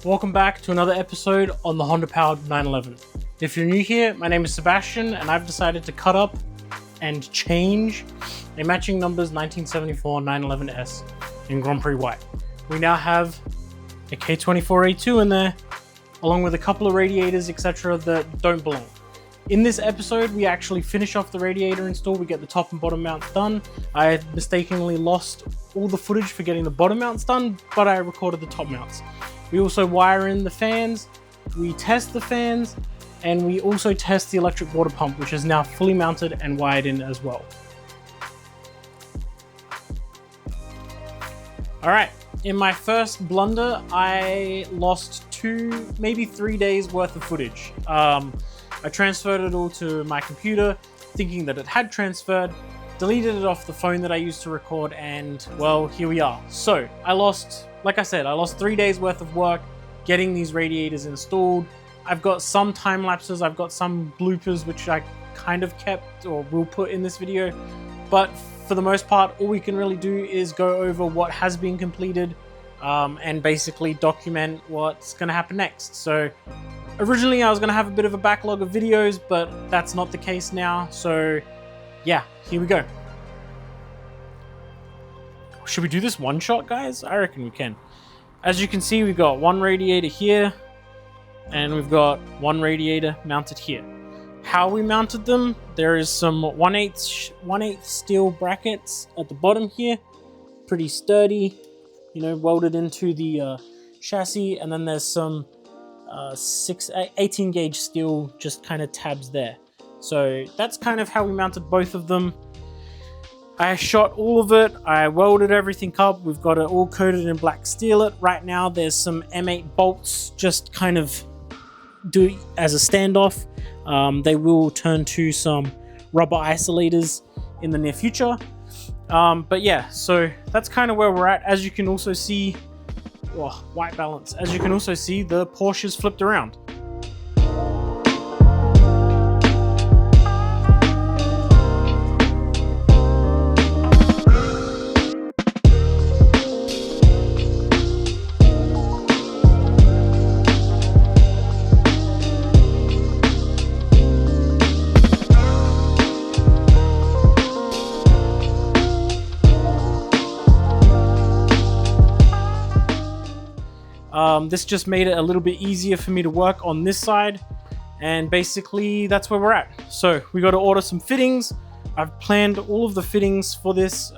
Welcome back to another episode on the Honda Powered 911. If you're new here, my name is Sebastian and I've decided to cut up and change a matching numbers 1974 911S in Grand Prix White. We now have a K24A2 in there, along with a couple of radiators, etc. that don't belong. In this episode, we actually finish off the radiator install. We get the top and bottom mounts done. I had mistakenly lost all the footage for getting the bottom mounts done, but I recorded the top mounts. We also wire in the fans, we test the fans, and we also test the electric water pump, which is now fully mounted and wired in as well. All right, in my first blunder, I lost 2, maybe 3 days worth of footage. I transferred it all to my computer, thinking that it had transferred, deleted it off the phone that I used to record, and well, here we are. So I lost, like I said, I lost 3 days worth of work getting these radiators installed. I've got some time lapses, I've got some bloopers, which I kind of kept or will put in this video. But for the most part, all we can really do is go over what has been completed and basically document what's going to happen next. So originally I was going to have a bit of a backlog of videos, but that's not the case now. So yeah, here we go. Should we do this one shot, guys? I reckon we can. As you can see, we've got one radiator here and we've got one radiator mounted here. How we mounted them, there is some 1/8 steel brackets at the bottom here, pretty sturdy, you know, welded into the chassis, and then there's some 18 gauge steel just kind of tabs there. So that's kind of how we mounted both of them. I shot all of it, I welded everything up, we've got it all coated in black steel. Right now there's some M8 bolts just kind of do as a standoff. They will turn to some rubber isolators in the near future. But yeah, so that's kind of where we're at. As you can also see, white balance. As you can also see, the Porsche is flipped around. This just made it a little bit easier for me to work on this side, and basically that's where we're at. So we got to order some fittings. I've planned all of the fittings for this.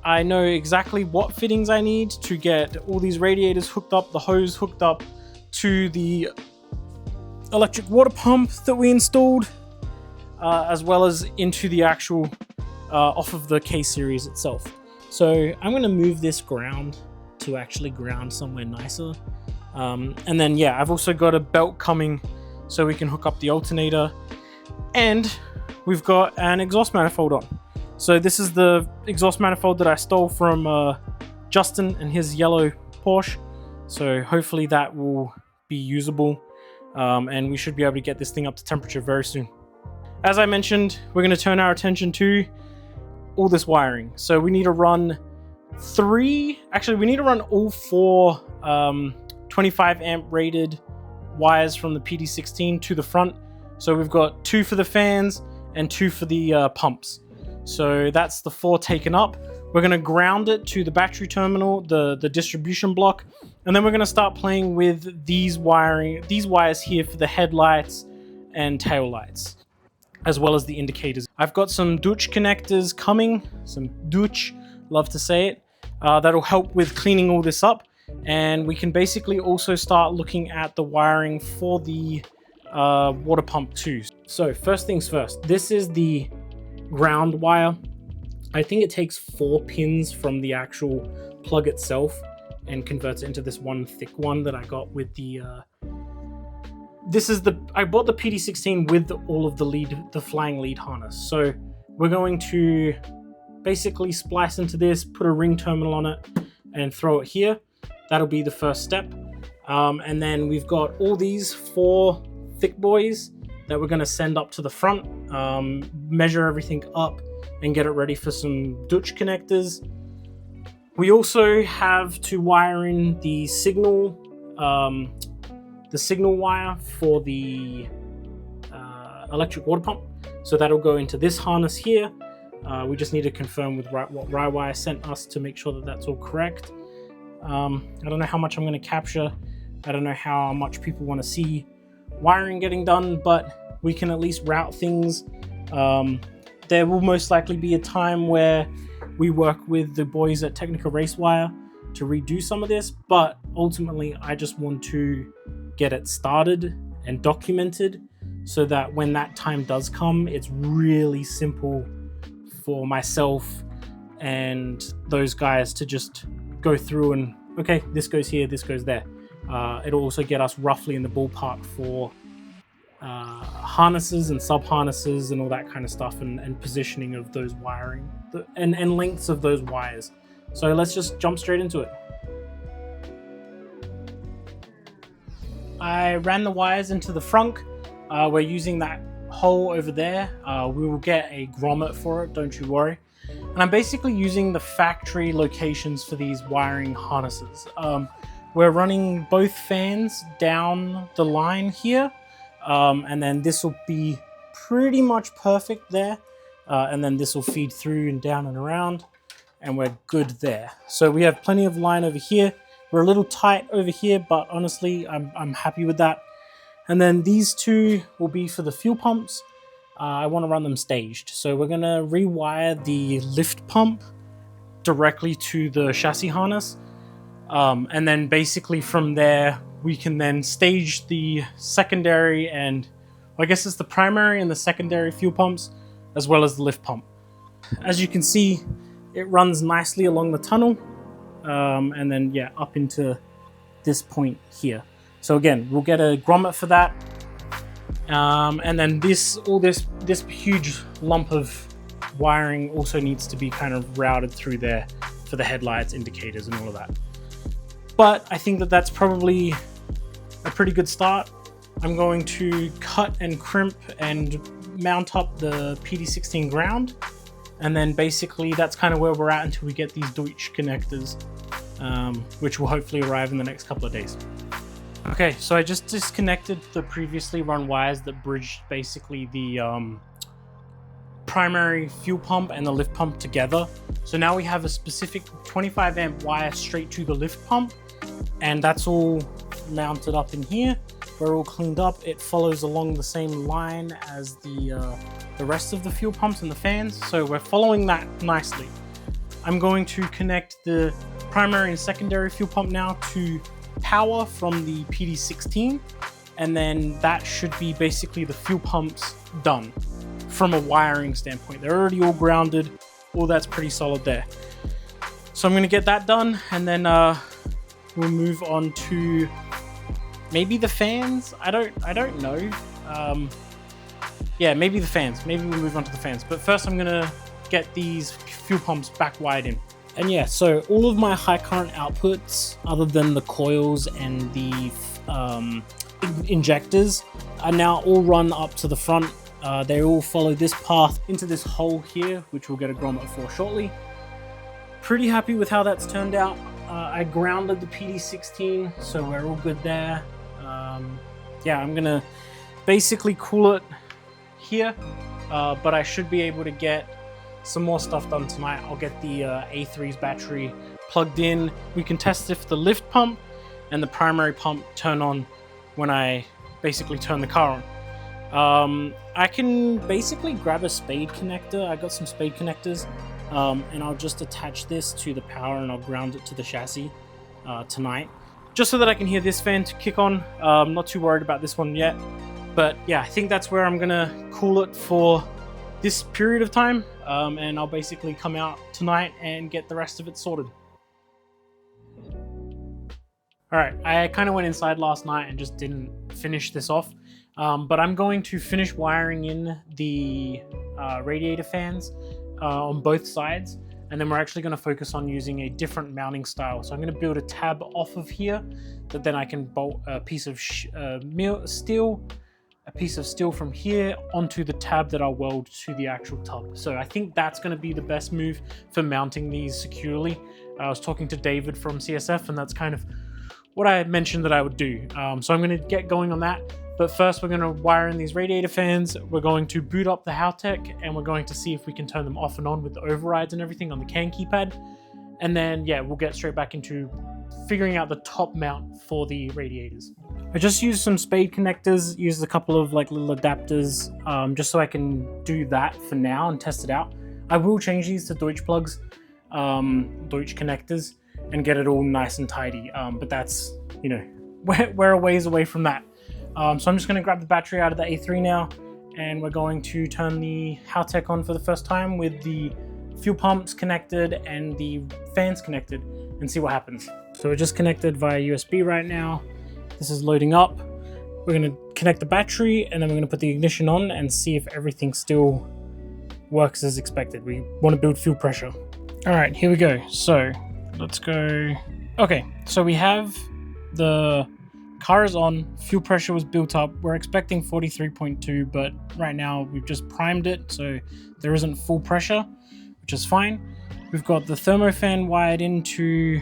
I know exactly what fittings I need to get all these radiators hooked up, the hose hooked up to the electric water pump that we installed, as well as into the actual off of the K series itself. So I'm going to move this ground to actually ground somewhere nicer, and then yeah, I've also got a belt coming so we can hook up the alternator, and we've got an exhaust manifold on. So this is the exhaust manifold that I stole from Justin and his yellow Porsche, so hopefully that will be usable, and we should be able to get this thing up to temperature very soon. As I mentioned, we're going to turn our attention to all this wiring. So we need to run we need to run all 4 25 amp rated wires from the PD16 to the front. So we've got 2 for the fans and 2 for the pumps. So that's the 4 taken up. We're going to ground it to the battery terminal, the distribution block, and then we're going to start playing with these wires here for the headlights and tail lights, as well as the indicators. I've got some Dutch connectors coming, some Dutch, love to say it. That'll help with cleaning all this up, and we can basically also start looking at the wiring for the water pump too. So first things first, this is the ground wire. I think it takes 4 pins from the actual plug itself and converts it into this one thick one that I got with the I bought the PD16 with all of the flying lead harness. So we're going to basically splice into this, put a ring terminal on it, and throw it here. That'll be the first step. And then we've got all these 4 thick boys that we're going to send up to the front, measure everything up, and get it ready for some Dutch connectors. We also have to wire in the signal wire for the electric water pump. So that'll go into this harness here. We just need to confirm with what Rywire sent us to make sure that that's all correct. I don't know how much I'm going to capture. I don't know how much people want to see wiring getting done, but we can at least route things. There will most likely be a time where we work with the boys at Technica Racewire to redo some of this, but ultimately I just want to get it started and documented so that when that time does come, it's really simple for myself and those guys to just go through and, okay, this goes here, this goes there. It'll also get us roughly in the ballpark for harnesses and sub harnesses and all that kind of stuff, and positioning of those wiring and lengths of those wires. So let's just jump straight into it. I ran the wires into the frunk. We're using that hole over there. We will get a grommet for it, don't you worry. And I'm basically using the factory locations for these wiring harnesses. We're running both fans down the line here, and then this will be pretty much perfect there, and then this will feed through and down and around, and we're good there. So we have plenty of line over here. We're a little tight over here, but honestly I'm happy with that. And then these two will be for the fuel pumps. I want to run them staged, so we're going to rewire the lift pump directly to the chassis harness. And then basically from there, we can then stage the secondary and, I guess it's the primary and the secondary fuel pumps, as well as the lift pump. As you can see, it runs nicely along the tunnel, and then, yeah, up into this point here. So again, we'll get a grommet for that. And then this huge lump of wiring also needs to be kind of routed through there for the headlights, indicators, and all of that. But I think that that's probably a pretty good start. I'm going to cut and crimp and mount up the PD16 ground. And then basically that's kind of where we're at until we get these Deutsch connectors, which will hopefully arrive in the next couple of days. Okay, so I just disconnected the previously run wires that bridged basically the primary fuel pump and the lift pump together. So now we have a specific 25 amp wire straight to the lift pump, and that's all mounted up in here. We're all cleaned up. It follows along the same line as the rest of the fuel pumps and the fans, so we're following that nicely. I'm going to connect the primary and secondary fuel pump now to power from the PD16, and then that should be basically the fuel pumps done from a wiring standpoint. They're already all grounded, all that's pretty solid there. So I'm going to get that done, and then we'll move on to maybe the fans. I don't know. Yeah, maybe the fans. Maybe we'll move on to the fans. But first I'm going to get these fuel pumps back wired in. And yeah, so all of my high current outputs, other than the coils and the injectors, are now all run up to the front. They all follow this path into this hole here, which we'll get a grommet for shortly. Pretty happy with how that's turned out. I grounded the PD16, so we're all good there. Yeah, I'm gonna basically cool it here, but I should be able to get some more stuff done tonight. I'll get the A3's battery plugged in. We can test if the lift pump and the primary pump turn on when I basically turn the car on. I can basically grab a spade connector. I got some spade connectors, and I'll just attach this to the power and I'll ground it to the chassis tonight, just so that I can hear this fan to kick on. I'm not too worried about this one yet, but yeah, I think that's where I'm gonna cool it for this period of time, and I'll basically come out tonight and get the rest of it sorted. Alright, I kind of went inside last night and just didn't finish this off, but I'm going to finish wiring in the radiator fans on both sides, and then we're actually going to focus on using a different mounting style. So I'm going to build a tab off of here that then I can bolt a piece of steel a piece of steel from here onto the tab that I'll weld to the actual tub. So I think that's going to be the best move for mounting these securely. I was talking to David from CSF, and that's kind of what I had mentioned that I would do. So I'm going to get going on that. But first, we're going to wire in these radiator fans. We're going to boot up the Haltech, and we're going to see if we can turn them off and on with the overrides and everything on the CAN keypad. And then, yeah, we'll get straight back into figuring out the top mount for the radiators. I just used some spade connectors, used a couple of like little adapters, just so I can do that for now and test it out. I will change these to Deutsch plugs, Deutsch connectors, and get it all nice and tidy. But that's, you know, we're a ways away from that. So I'm just going to grab the battery out of the A3 now, and we're going to turn the Haltech on for the first time with the fuel pumps connected and the fans connected, and see what happens. So we're just connected via USB right now. This is loading up. We're going to connect the battery, and then we're going to put the ignition on and see if everything still works as expected. We want to build fuel pressure. All right, here we go. So let's go. Okay, so we have the car is on, fuel pressure was built up. We're expecting 43.2, but right now we've just primed it, so there isn't full pressure, which is fine. We've got the thermofan wired into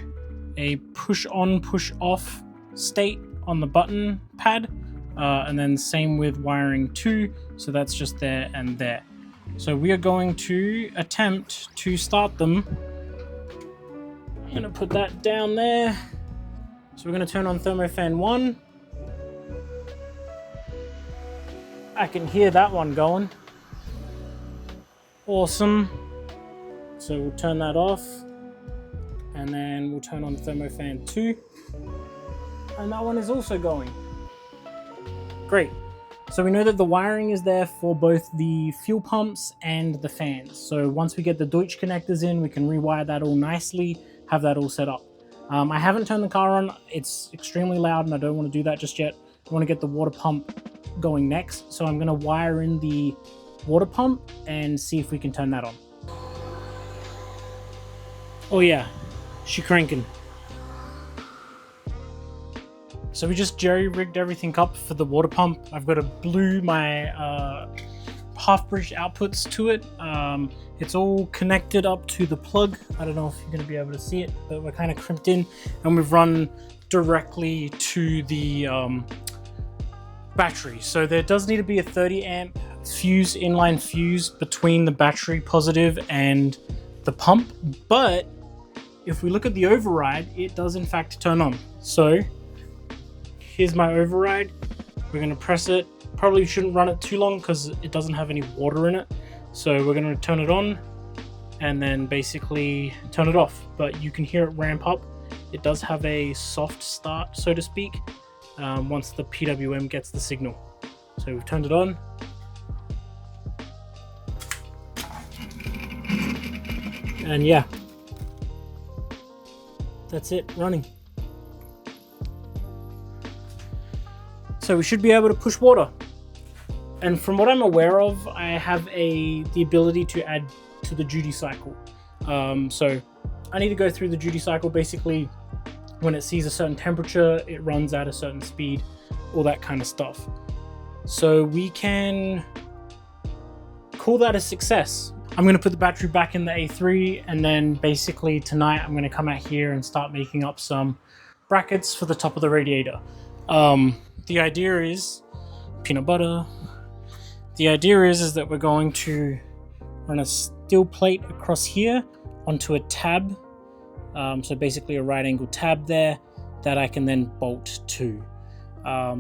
a push on, push off state on the button pad, and then same with wiring 2, so that's just there and there. So we are going to attempt to start them. I'm going to put that down there. So we're going to turn on thermofan 1. I can hear that one going. Awesome. So we'll turn that off, and then we'll turn on thermofan 2. And that one is also going. Great. So we know that the wiring is there for both the fuel pumps and the fans. So once we get the Deutsch connectors in, we can rewire that all nicely, have that all set up. I haven't turned the car on. It's extremely loud, and I don't want to do that just yet. I want to get the water pump going next. So I'm going to wire in the water pump and see if we can turn that on. Oh yeah, she cranking. So we just jerry-rigged everything up for the water pump. I've got to glue my half-bridge outputs to it. It's all connected up to the plug. I don't know if you're going to be able to see it, but we're kind of crimped in, and we've run directly to the battery. So there does need to be a 30 amp fuse, inline fuse between the battery positive and the pump. But if we look at the override, it does in fact turn on. So here's my override. We're going to press it. Probably shouldn't run it too long because it doesn't have any water in it. So we're going to turn it on and then basically turn it off. But you can hear it ramp up. It does have a soft start, so to speak, once the PWM gets the signal. So we've turned it on. And yeah, that's it, running. So we should be able to push water. And from what I'm aware of, I have the ability to add to the duty cycle. So I need to go through the duty cycle. Basically, when it sees a certain temperature, it runs at a certain speed, all that kind of stuff. So we can call that a success. I'm going to put the battery back in the A3, and then basically tonight I'm going to come out here and start making up some brackets for the top of the radiator. The idea is peanut butter. The idea is that we're going to run a steel plate across here onto a tab. So basically a right angle tab there that I can then bolt to.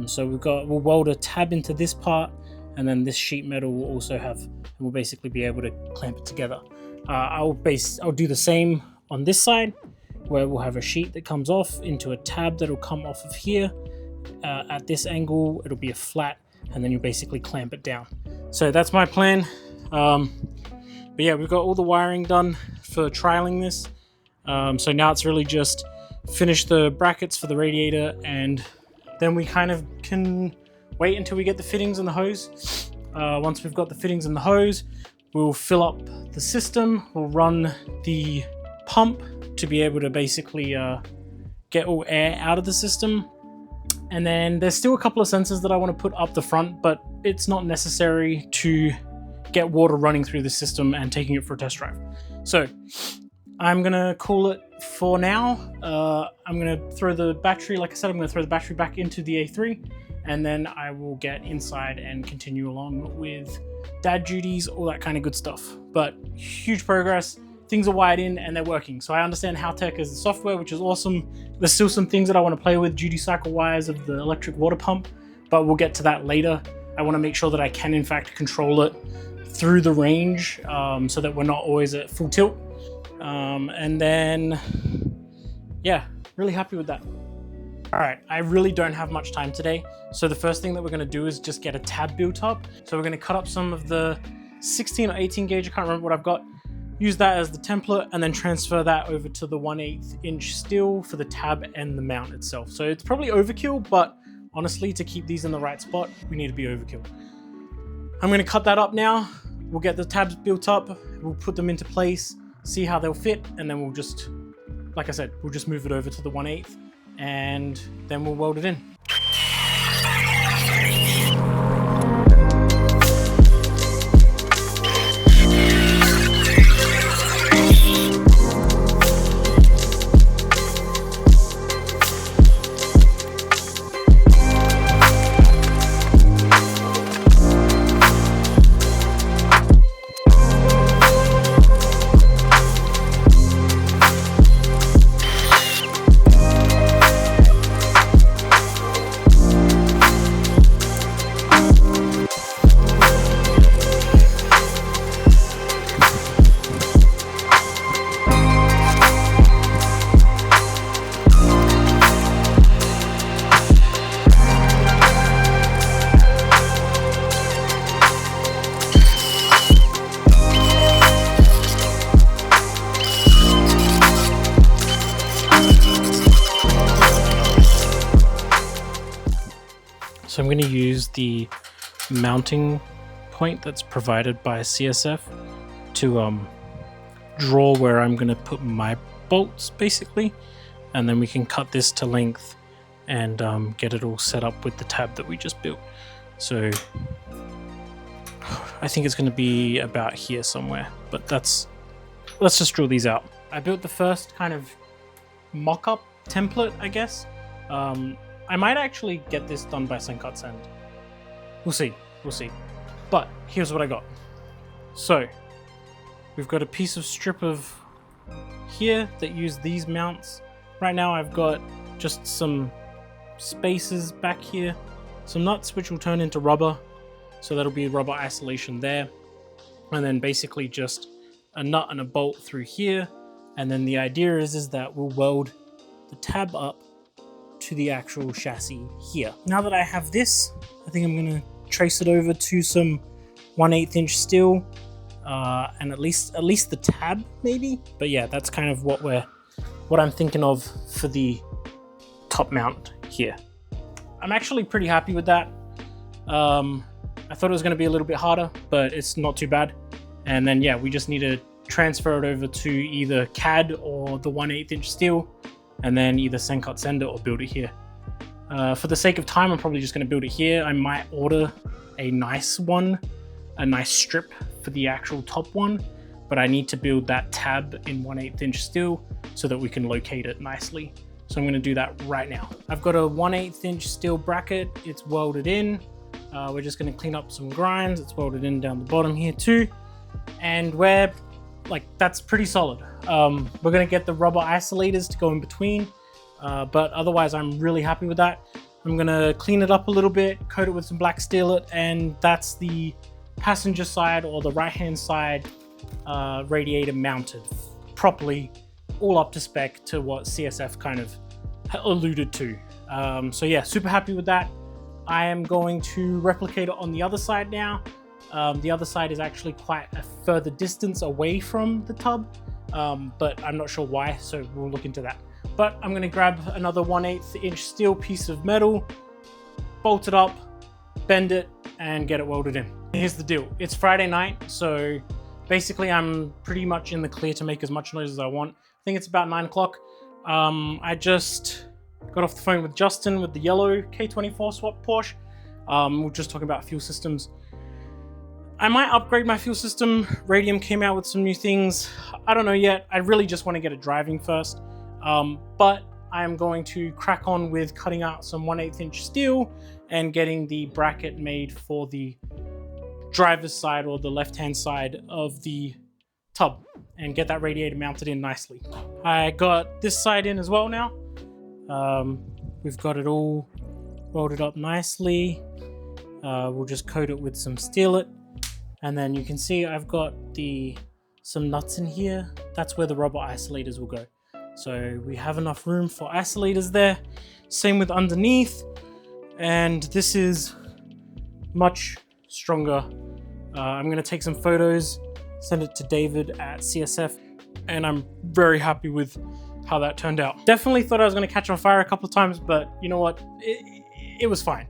So we'll weld a tab into this part, and then this sheet metal will also have, and we'll basically be able to clamp it together. I'll do the same on this side, where we'll have a sheet that comes off into a tab that'll come off of here. At this angle, it'll be a flat, and then you basically clamp it down. So that's my plan. But yeah, we've got all the wiring done for trialing this. So now it's really just finish the brackets for the radiator, and then we kind of can wait until we get the fittings and the hose. Once we've got the fittings and the hose, we'll fill up the system. We'll run the pump to be able to basically get all air out of the system. And then there's still a couple of sensors that I want to put up the front, but it's not necessary to get water running through the system and taking it for a test drive. So I'm gonna cool it for now. I'm gonna throw the battery, like I said, I'm gonna throw the battery back into the A3, and then I will get inside and continue along with dad duties, all that kind of good stuff. But huge progress. Things are wired in and they're working. So I understand Haltech is the software, which is awesome. There's still some things that I want to play with, duty cycle wires of the electric water pump, but we'll get to that later. I want to make sure that I can in fact control it through the range, so that we're not always at full tilt. And then, yeah, really happy with that. All right, I really don't have much time today. So the first thing that we're gonna do is just get a tab built up. So we're gonna cut up some of the 16 or 18 gauge, I can't remember what I've got, use that as the template, and then transfer that over to the 1/8 inch steel for the tab and the mount itself. So it's probably overkill, but honestly, to keep these in the right spot, we need to be overkill. I'm gonna cut that up now. We'll get the tabs built up, we'll put them into place, see how they'll fit, and then we'll just, like I said, we'll just move it over to the 1/8 and then we'll weld it in. So I'm going to use the mounting point that's provided by CSF to draw where I'm going to put my bolts, basically, and then we can cut this to length and get it all set up with the tab that we just built. So I think it's going to be about here somewhere, but let's just draw these out. I built the first kind of mock-up template, I guess. I might actually get this done by Sencut Send. We'll see. But here's what I got. So we've got a piece of strip of here that use these mounts. Right now I've got just some spaces back here, some nuts which will turn into rubber, so that'll be rubber isolation there, and then basically just a nut and a bolt through here. And then the idea is that we'll weld the tab up to the actual chassis here. Now that I have this, I think I'm gonna trace it over to some 1/8 inch steel, and at least the tab maybe. But yeah, that's kind of what I'm thinking of for the top mount here. I'm actually pretty happy with that. I thought it was gonna be a little bit harder, but it's not too bad. And then yeah, we just need to transfer it over to either CAD or the 1/8 inch steel, and then either Sencut Send it or build it here. For the sake of time, I'm probably just going to build it here. I might order a nice one, a nice strip for the actual top one, but I need to build that tab in 1/8 inch steel so that we can locate it nicely. So I'm going to do that right now. I've got a 1/8 inch steel bracket. It's welded in. We're just going to clean up some grinds. It's welded in down the bottom here too. And that's pretty solid. We're going to get the rubber isolators to go in between, but otherwise I'm really happy with that. I'm going to clean it up a little bit, coat it with some black steelite, and that's the passenger side or the right hand side radiator mounted properly, all up to spec to what CSF kind of alluded to. So yeah, super happy with that. I am going to replicate it on the other side now. The other side is actually quite a further distance away from the tub, but I'm not sure why, so we'll look into that. But I'm going to grab another 1/8 inch steel piece of metal, bolt it up, bend it, and get it welded in. Here's the deal. It's Friday night, so basically I'm pretty much in the clear to make as much noise as I want. I think it's about 9 o'clock. I just Got off the phone with Justin with the yellow K24 swap Porsche. We're just talking about fuel systems. I might upgrade my fuel system. Radium came out with some new things. I don't know yet. I really just want to get it driving first. But I am going to crack on with cutting out some 1/8 inch steel and getting the bracket made for the driver's side or the left-hand side of the tub and get that radiator mounted in nicely. I got this side in as well now. We've got it all welded up nicely. We'll just coat it with some Steelit, and then you can see I've got some nuts in here. That's where the rubber isolators will go. So we have enough room for isolators there. Same with underneath, and this is much stronger. I'm going to take some photos, send it to David at CSF, and I'm very happy with how that turned out. Definitely thought I was going to catch on fire a couple of times, but you know what, it was fine.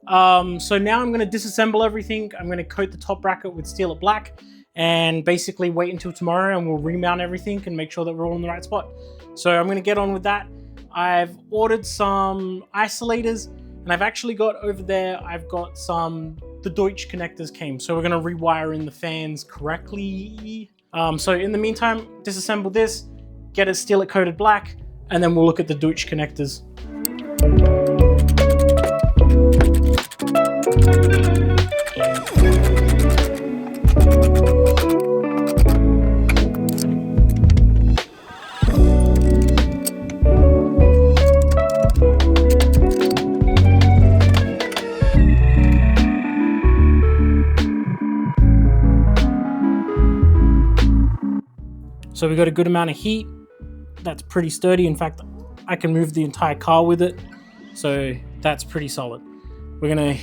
So now I'm going to disassemble everything. I'm going to coat the top bracket with Steelit Black and basically wait until tomorrow, and we'll remount everything and make sure that we're all in the right spot. So I'm going to get on with that. I've ordered some isolators, and I've actually got over there, I've got the Deutsch connectors came, so we're going to rewire in the fans correctly. So in the meantime, disassemble this, get it Steelit coated black, and then we'll look at the Deutsch connectors. So we got a good amount of heat. That's pretty sturdy. In fact, I can move the entire car with it. So that's pretty solid. We're gonna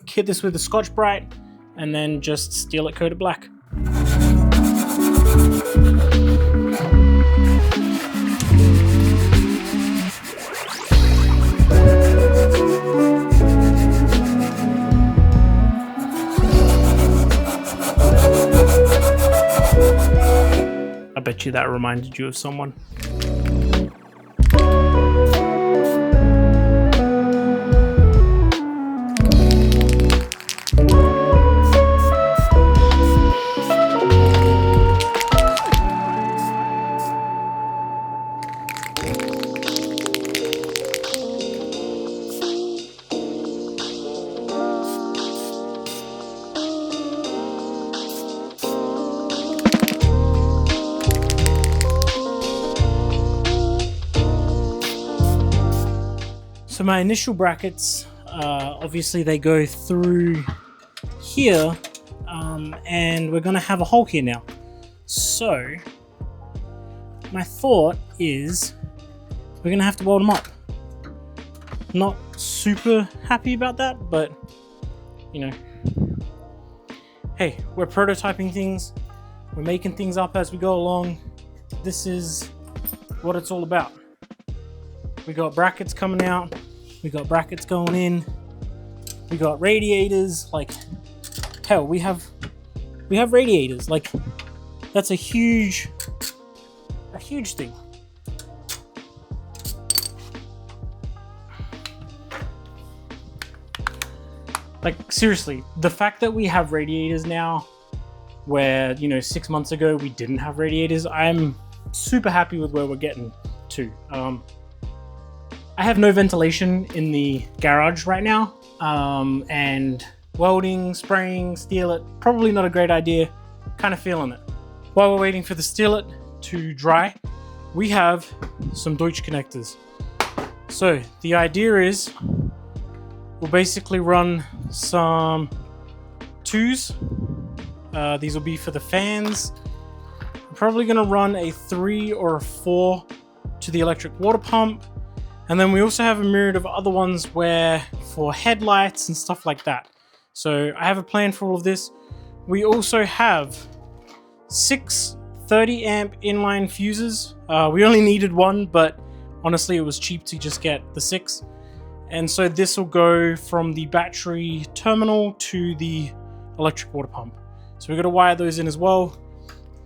kit this with the Scotch-Brite and then just Steelit coated black. I bet you that reminded you of someone. So my initial brackets, obviously they go through here, and we're gonna have a hole here now. So my thought is we're gonna have to weld them up. Not super happy about that, but you know, hey, we're prototyping things, we're making things up as we go along. This is what it's all about. We got brackets coming out, we got brackets going in, we got radiators. Like, hell, we have radiators. Like, that's a huge thing. Like, seriously, the fact that we have radiators now, where, you know, 6 months ago we didn't have radiators, I'm super happy with where we're getting to. I have no ventilation in the garage right now, and welding, spraying, Steelit, probably not a great idea. Kind of feeling it. While we're waiting for the Steelit to dry, we have some Deutsch connectors. So the idea is we'll basically run some 2s. These will be for the fans. I'm probably going to run a 3 or a 4 to the electric water pump. And then we also have a myriad of other ones where for headlights and stuff like that. So I have a plan for all of this. We also have 6 30 amp inline fuses. We only needed 1, but honestly it was cheap to just get the 6. And so this will go from the battery terminal to the electric water pump. So we're gonna wire those in as well.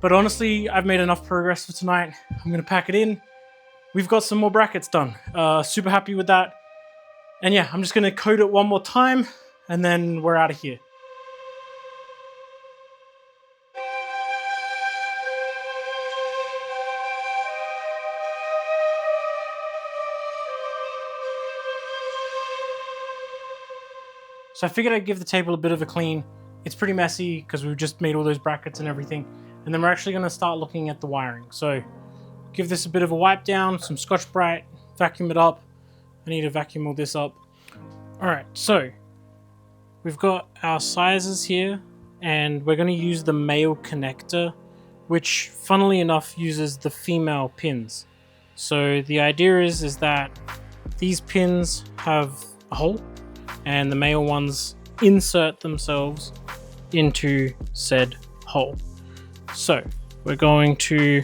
But honestly, I've made enough progress for tonight. I'm gonna pack it in, we've got some more brackets done. Super happy with that. And yeah, I'm just gonna coat it one more time and then we're out of here. So I figured I'd give the table a bit of a clean. It's pretty messy because we've just made all those brackets and everything. And then we're actually going to start looking at the wiring. So give this a bit of a wipe down, some Scotch-Brite, vacuum it up. I need to vacuum all this up. Alright, so we've got our sizes here and we're going to use the male connector, which funnily enough uses the female pins. So the idea is that these pins have a hole and the male ones insert themselves into said hole. So we're going to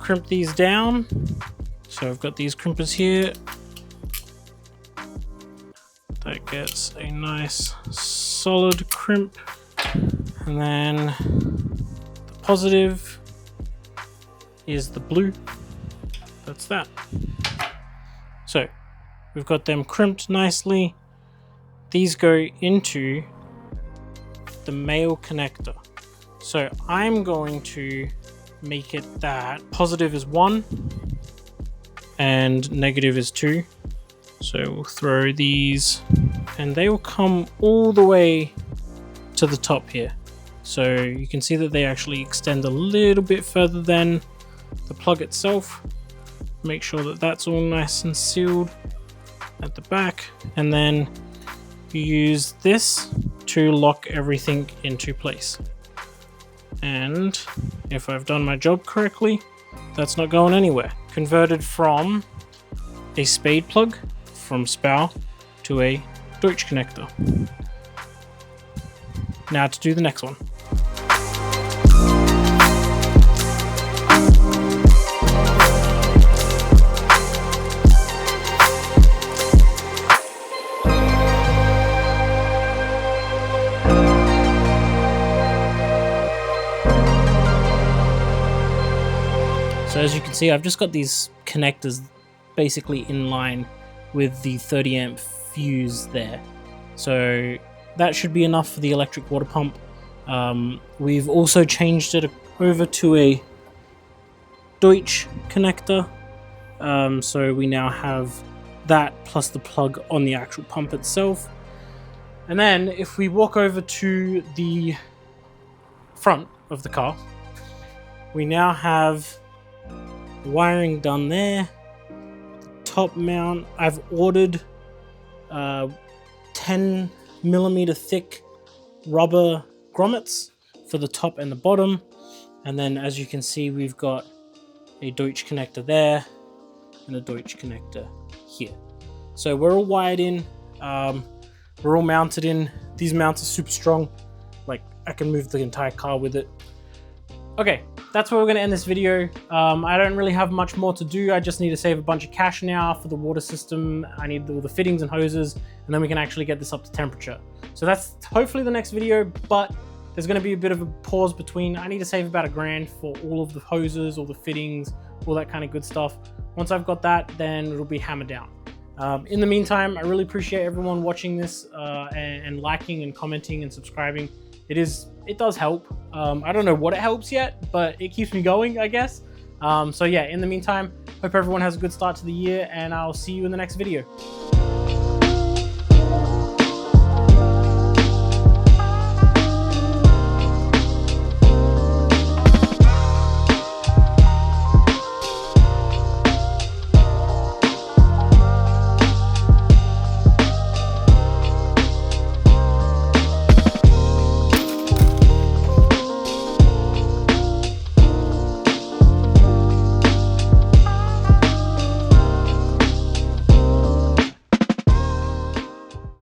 crimp these down. So I've got these crimpers here. That gets a nice solid crimp. And then the positive is the blue. That's that. So we've got them crimped nicely. These go into the male connector. So I'm going to make it that positive is 1 and negative is 2. So we'll throw these and they will come all the way to the top here. So you can see that they actually extend a little bit further than the plug itself. Make sure that that's all nice and sealed at the back, and then you use this to lock everything into place. And if I've done my job correctly, that's not going anywhere. Converted from a spade plug from Spal to a Deutsch connector. Now to do the next one. So as you can see, I've just got these connectors basically in line with the 30 amp fuse there. So that should be enough for the electric water pump. We've also changed it over to a Deutsch connector. So we now have that plus the plug on the actual pump itself. And then if we walk over to the front of the car, we now have wiring done there. Top mount, I've ordered 10mm thick rubber grommets for the top and the bottom, and then as you can see we've got a Deutsch connector there and a Deutsch connector here. So we're all wired in, we're all mounted in. These mounts are super strong, like I can move the entire car with it. Okay, that's where we're going to end this video. I don't really have much more to do. I just need to save a bunch of cash now for the water system. I need all the fittings and hoses, and then we can actually get this up to temperature. So that's hopefully the next video, but there's going to be a bit of a pause between. I need to save about $1,000 for all of the hoses, all the fittings, all that kind of good stuff. Once I've got that, then it'll be hammered down. In the meantime, I really appreciate everyone watching this and liking and commenting and subscribing. It does help. I don't know what it helps yet, but it keeps me going, I guess. So yeah, in the meantime, hope everyone has a good start to the year, and I'll see you in the next video.